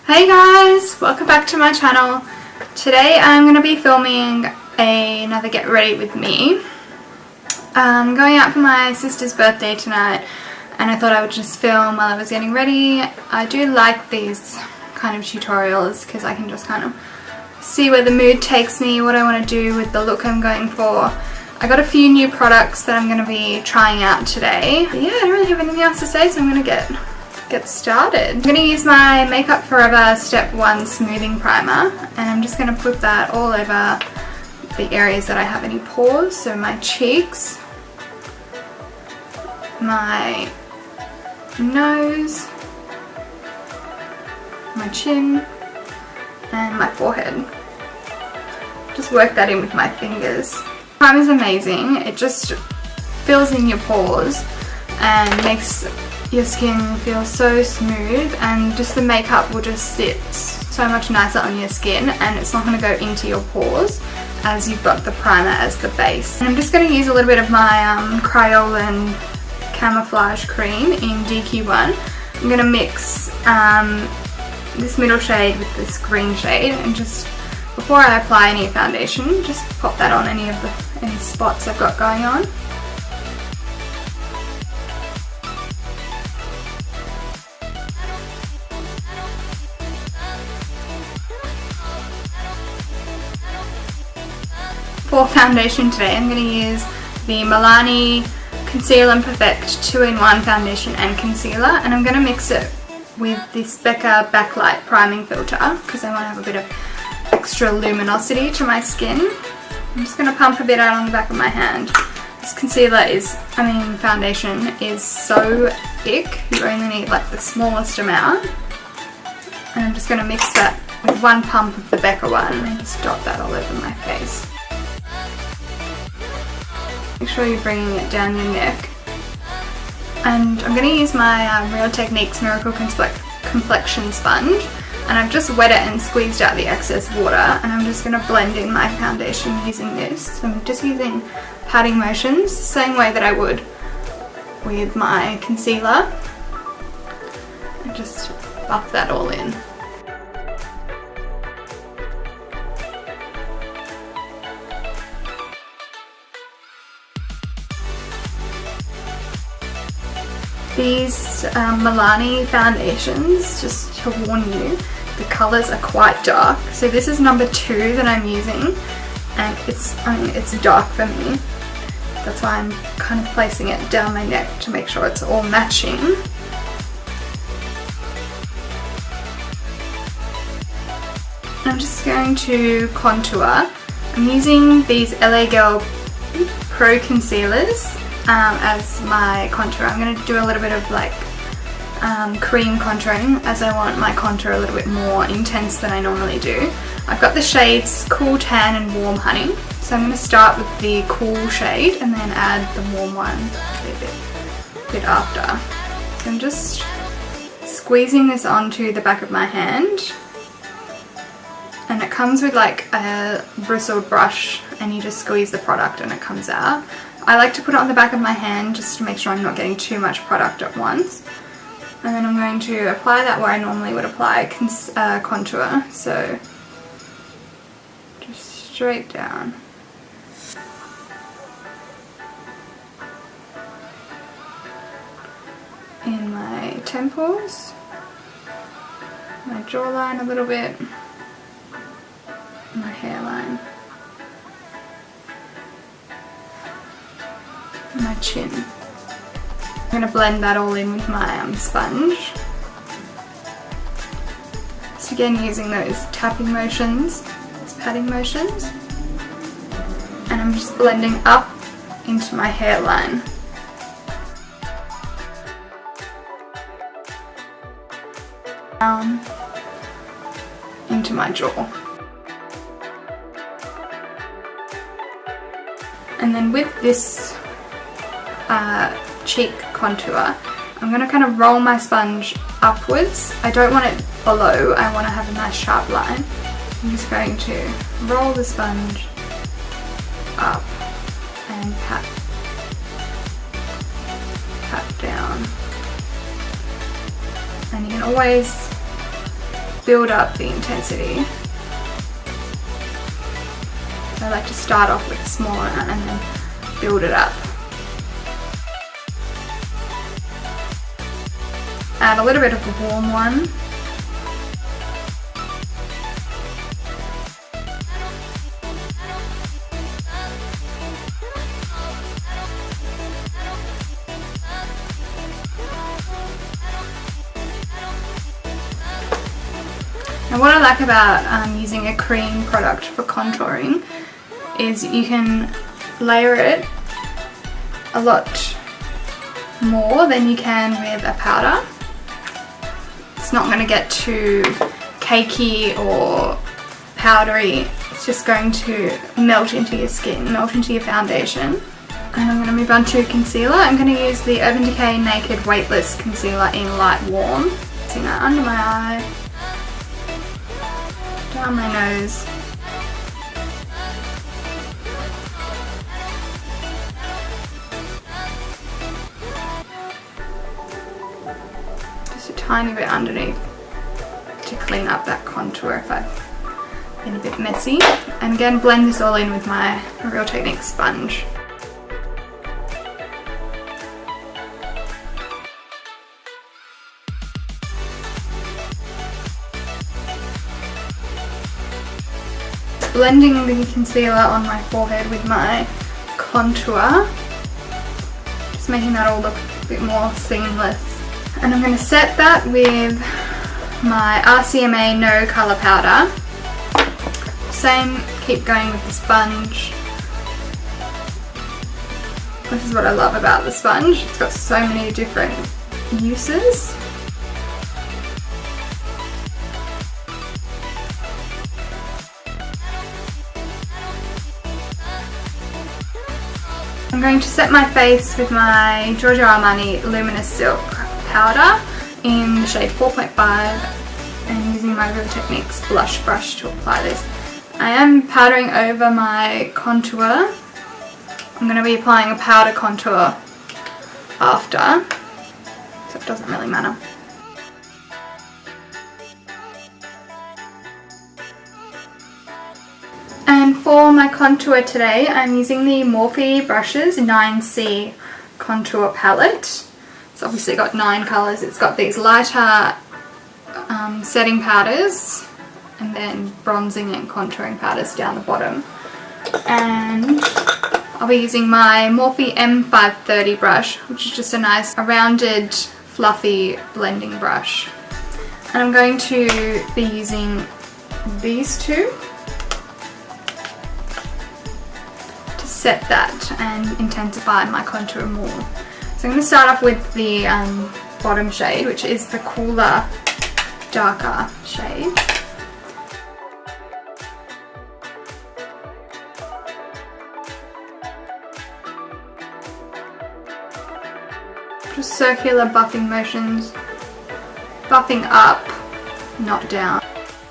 Hey guys, welcome back to my channel. Today I'm going to be filming another get ready with me. I'm going out for my sister's birthday tonight and I thought I would just film while I was getting ready. I do like these kind of tutorials because I can just kind of see where the mood takes me, what I want to do with the look I'm going for. I got a few new products that I'm going to be trying out today. But yeah, I don't really have anything else to say, so I'm going to get started. I'm going to use my MakeupForever Step 1 Smoothing Primer, and I'm just going to put that all over the areas that I have any pores, so my cheeks, my nose, my chin, and my forehead. Just work that in with my fingers. Primer is amazing. It just fills in your pores and makes your skin feel so smooth, and just the makeup will just sit so much nicer on your skin and it's not going to go into your pores as you've got the primer as the base. And I'm just going to use a little bit of my Kryolan Camouflage Cream in DQ1. I'm going to mix this middle shade with this green shade, and just before I apply any foundation, just pop that on any spots I've got going on. For foundation today, I'm going to use the Milani Conceal and Perfect 2-in-1 foundation and concealer, and I'm going to mix it with this Becca Backlight priming filter because I want to have a bit of extra luminosity to my skin. I'm just going to pump a bit out on the back of my hand. This foundation is so thick, you only need like the smallest amount. And I'm just going to mix that with one pump of the Becca one and just dot that all over my face. Make sure you're bringing it down your neck. And I'm going to use my Real Techniques Miracle Complexion Sponge, and I've just wet it and squeezed out the excess water, and I'm just going to blend in my foundation using this. So I'm just using patting motions, the same way that I would with my concealer, and just buff that all in. These Milani foundations, just to warn you, the colours are quite dark. So this is number 2 that I'm using, and it's dark for me. That's why I'm kind of placing it down my neck to make sure it's all matching. I'm just going to contour. I'm using these LA Girl Pro Concealers as my contour. I'm going to do a little bit of like cream contouring, as I want my contour a little bit more intense than I normally do. I've got the shades Cool Tan and Warm Honey, so I'm going to start with the cool shade and then add the warm one a bit after. So I'm just squeezing this onto the back of my hand, and it comes with like a bristled brush, and you just squeeze the product and it comes out. I like to put it on the back of my hand just to make sure I'm not getting too much product at once. And then I'm going to apply that where I normally would apply contour, so just straight down. In my temples, my jawline a little bit, my hairline, my chin. I'm going to blend that all in with my sponge. So again, using those tapping motions, those patting motions, and I'm just blending up into my hairline. Down into my jaw. And then with this cheek contour, I'm going to kind of roll my sponge upwards. I don't want it below, I want to have a nice sharp line. I'm just going to roll the sponge up and pat down. And you can always build up the intensity. So I like to start off with a small amount and then build it up. Add a little bit of a warm one. Now what I like about using a cream product for contouring is you can layer it a lot more than you can with a powder. It's not going to get too cakey or powdery. It's just going to melt into your skin, melt into your foundation. And I'm going to move on to concealer. I'm going to use the Urban Decay Naked Weightless Concealer in Light Warm. Putting that under my eye, down my nose. Just a tiny bit underneath to clean up that contour if I've been a bit messy. And again, blend this all in with my Real Techniques sponge. Blending the concealer on my forehead with my contour, just making that all look a bit more seamless. And I'm going to set that with my RCMA No Colour Powder. Same, keep going with the sponge. This is what I love about the sponge, it's got so many different uses. I'm going to set my face with my Giorgio Armani Luminous Silk Powder in the shade 4.5 and using my Real Techniques blush brush to apply this. I am powdering over my contour. I'm going to be applying a powder contour after, so it doesn't really matter. And for my contour today, I'm using the Morphe Brushes 9C Contour Palette. It's obviously got 9 colours. It's got these lighter setting powders and then bronzing and contouring powders down the bottom. And I'll be using my Morphe M530 brush, which is just a nice rounded, fluffy blending brush. And I'm going to be using these two set that and intensify my contour more. So I'm going to start off with the bottom shade, which is the cooler, darker shade. Just circular buffing motions, buffing up, not down. So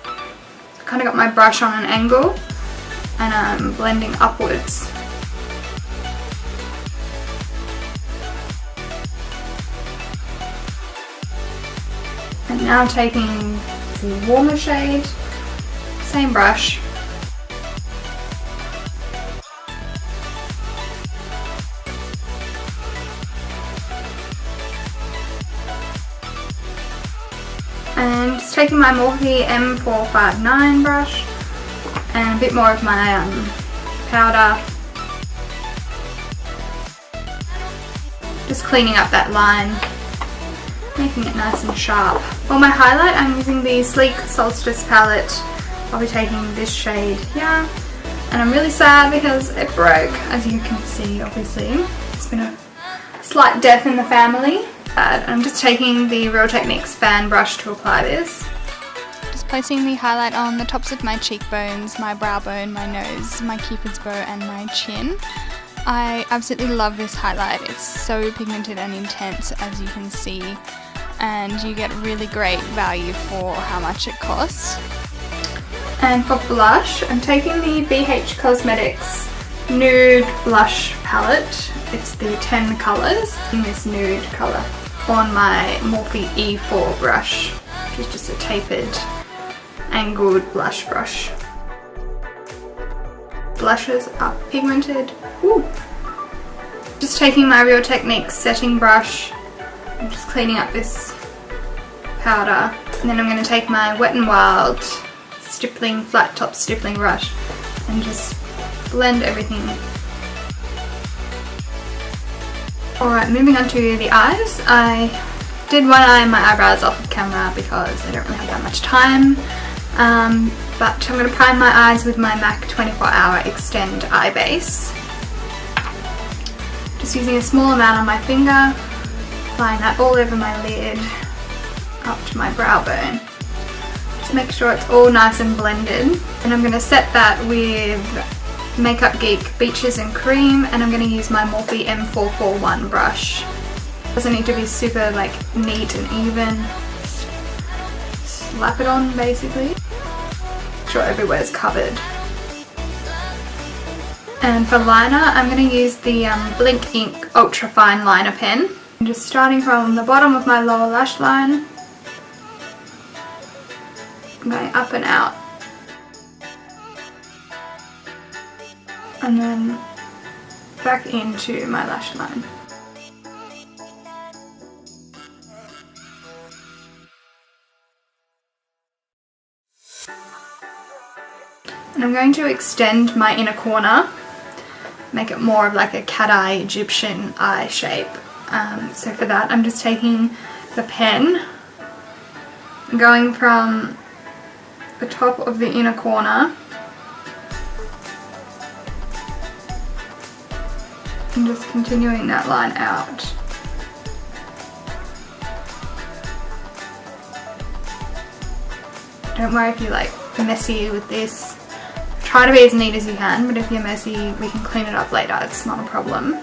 I kind of got my brush on an angle and I'm blending upwards. And now taking the warmer shade, same brush, and just taking my Morphe M459 brush and a bit more of my powder, just cleaning up that line, making it nice and sharp. For my highlight, I'm using the Sleek Solstice palette. I'll be taking this shade here, and I'm really sad because it broke, as you can see. Obviously it's been a slight death in the family. I'm just taking the Real Techniques fan brush to apply this. Just placing the highlight on the tops of my cheekbones, my brow bone, my nose, my cupid's bow and my chin. I absolutely love this highlight. It's so pigmented and intense, as you can see, and you get really great value for how much it costs. And for blush, I'm taking the BH Cosmetics Nude Blush Palette. It's the 10 colours in this nude colour on my Morphe E4 brush, which is just a tapered angled blush brush. Blushes are pigmented. Ooh. Just taking my Real Techniques setting brush, I'm just cleaning up this powder, and then I'm going to take my Wet n Wild stippling, flat top stippling brush and just blend everything. Alright, moving on to the eyes. I did one eye and my eyebrows off of camera because I don't really have that much time. But I'm going to prime my eyes with my MAC 24 Hour Extend Eye Base. Just using a small amount on my finger, applying that all over my lid, up to my brow bone. Just make sure it's all nice and blended. And I'm going to set that with MakeupGeek Beaches and Cream, and I'm going to use my Morphe M441 brush. Doesn't need to be super like neat and even. Slap it on basically. Make sure everywhere's covered. And for liner, I'm going to use the Blinc Inc Ultra Fine Liner Pen. I'm just starting from the bottom of my lower lash line, going up and out, and then back into my lash line. And I'm going to extend my inner corner, make it more of like a cat eye Egyptian eye shape. So for that I'm just taking the pen, going from the top of the inner corner and just continuing that line out. Don't worry if you're like messy with this. Try to be as neat as you can, but if you're messy, we can clean it up later, it's not a problem.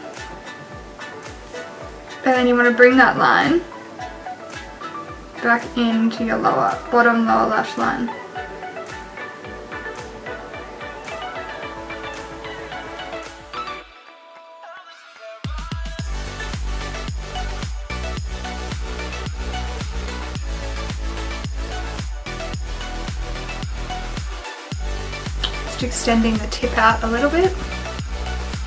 And then you want to bring that line back into your bottom lower lash line. Extending the tip out a little bit.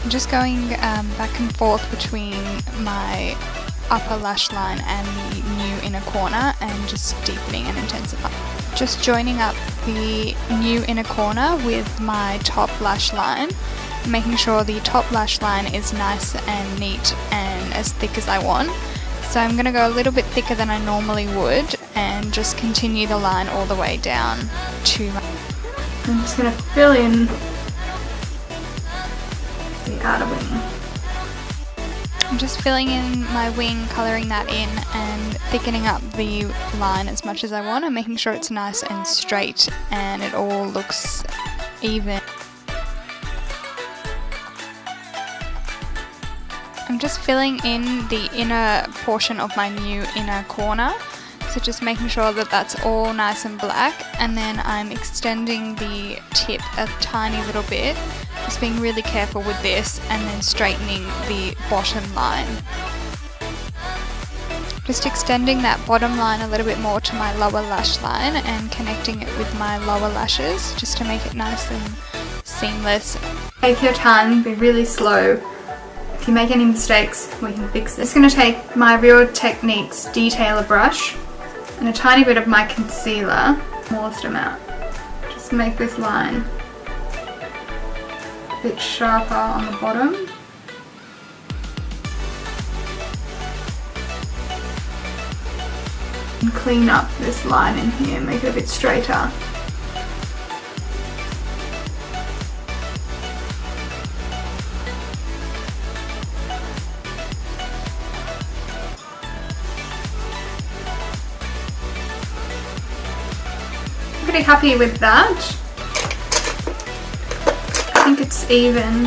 I'm just going back and forth between my upper lash line and the new inner corner and just deepening and intensifying. Just joining up the new inner corner with my top lash line, making sure the top lash line is nice and neat and as thick as I want. So I'm going to go a little bit thicker than I normally would and just continue the line all the way down to my... I'm just going to fill in the outer wing. I'm just filling in my wing, colouring that in and thickening up the line as much as I want and making sure it's nice and straight and it all looks even. I'm just filling in the inner portion of my new inner corner. So just making sure that that's all nice and black, and then I'm extending the tip a tiny little bit, just being really careful with this, and then straightening the bottom line. Just extending that bottom line a little bit more to my lower lash line and connecting it with my lower lashes just to make it nice and seamless. Take your time, be really slow. If you make any mistakes, we can fix this. I'm just going to take my Real Techniques detailer brush and a tiny bit of my concealer, smallest amount. Just make this line a bit sharper on the bottom. And clean up this line in here, make it a bit straighter. Pretty happy with that. I think it's even,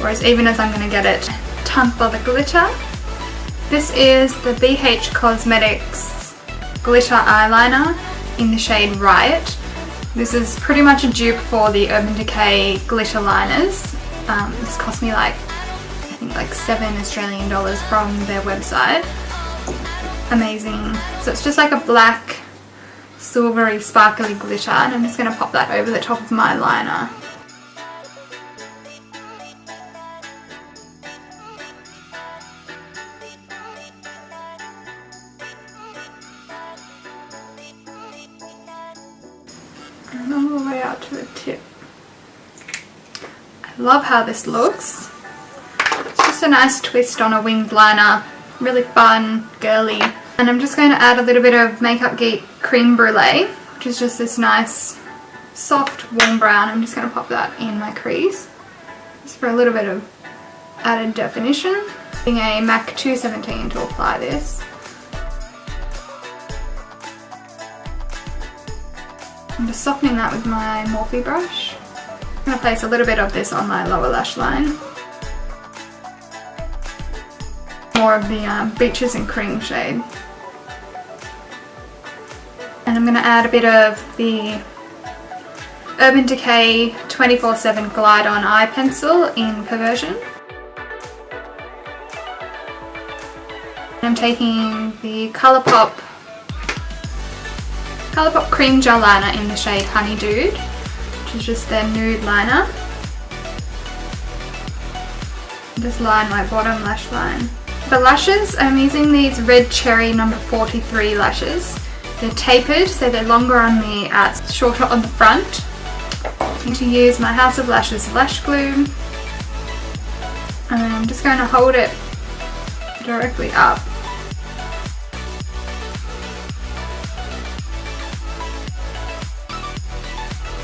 or as even as I'm going to get it. Time for the glitter. This is the BH Cosmetics glitter eyeliner in the shade Riot. This is pretty much a dupe for the Urban Decay glitter liners. This cost me like, I think like $7 Australian from their website. Amazing. So it's just like a black silvery sparkly glitter, and I'm just going to pop that over the top of my liner. And all the way out to the tip. I love how this looks. It's just a nice twist on a winged liner. Really fun, girly. And I'm just going to add a little bit of MakeupGeek Creme Brulee, which is just this nice, soft, warm brown. I'm just going to pop that in my crease, just for a little bit of added definition. Using a MAC 217 to apply this. I'm just softening that with my Morphe brush. I'm going to place a little bit of this on my lower lash line. More of the Beaches and Cream shade. And I'm going to add a bit of the Urban Decay 24/7 Glide On Eye Pencil in Perversion. And I'm taking the Colourpop Cream Gel Liner in the shade Honeydude, which is just their nude liner. Just line my bottom lash line. For lashes, I'm using these Red Cherry number 43 lashes. They're tapered, so they're longer on the outs, shorter on the front. I'm going to use my House of Lashes lash glue, and then I'm just going to hold it directly up.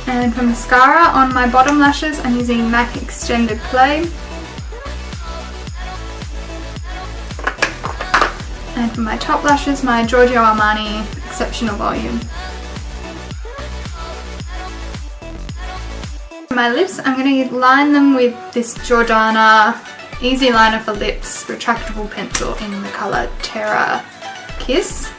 And for mascara on my bottom lashes, I'm using MAC Extended Play. And for my top lashes, my Giorgio Armani Exceptional Volume. For my lips, I'm going to line them with this Jordana Easy Liner for Lips retractable pencil in the colour Terra Kiss.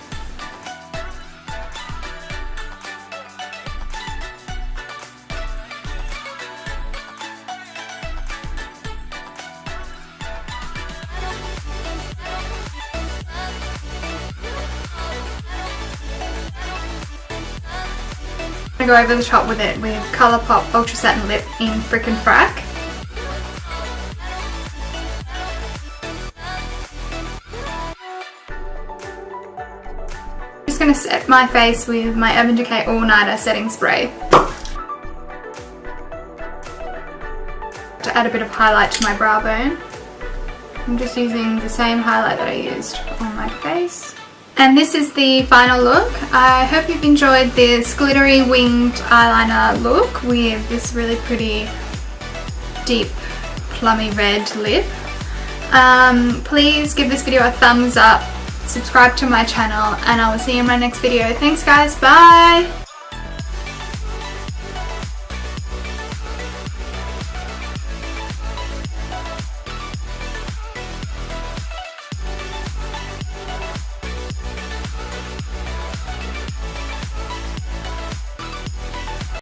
I'm going to go over the top with it with Colourpop Ultra Satin Lip in Frickin' Frack. I'm just going to set my face with my Urban Decay All Nighter Setting Spray to add a bit of highlight to my brow bone. I'm just using the same highlight that I used on my face. And this is the final look. I hope you've enjoyed this glittery winged eyeliner look with this really pretty deep plummy red lip. Please give this video a thumbs up, subscribe to my channel, and I will see you in my next video. Thanks guys, bye!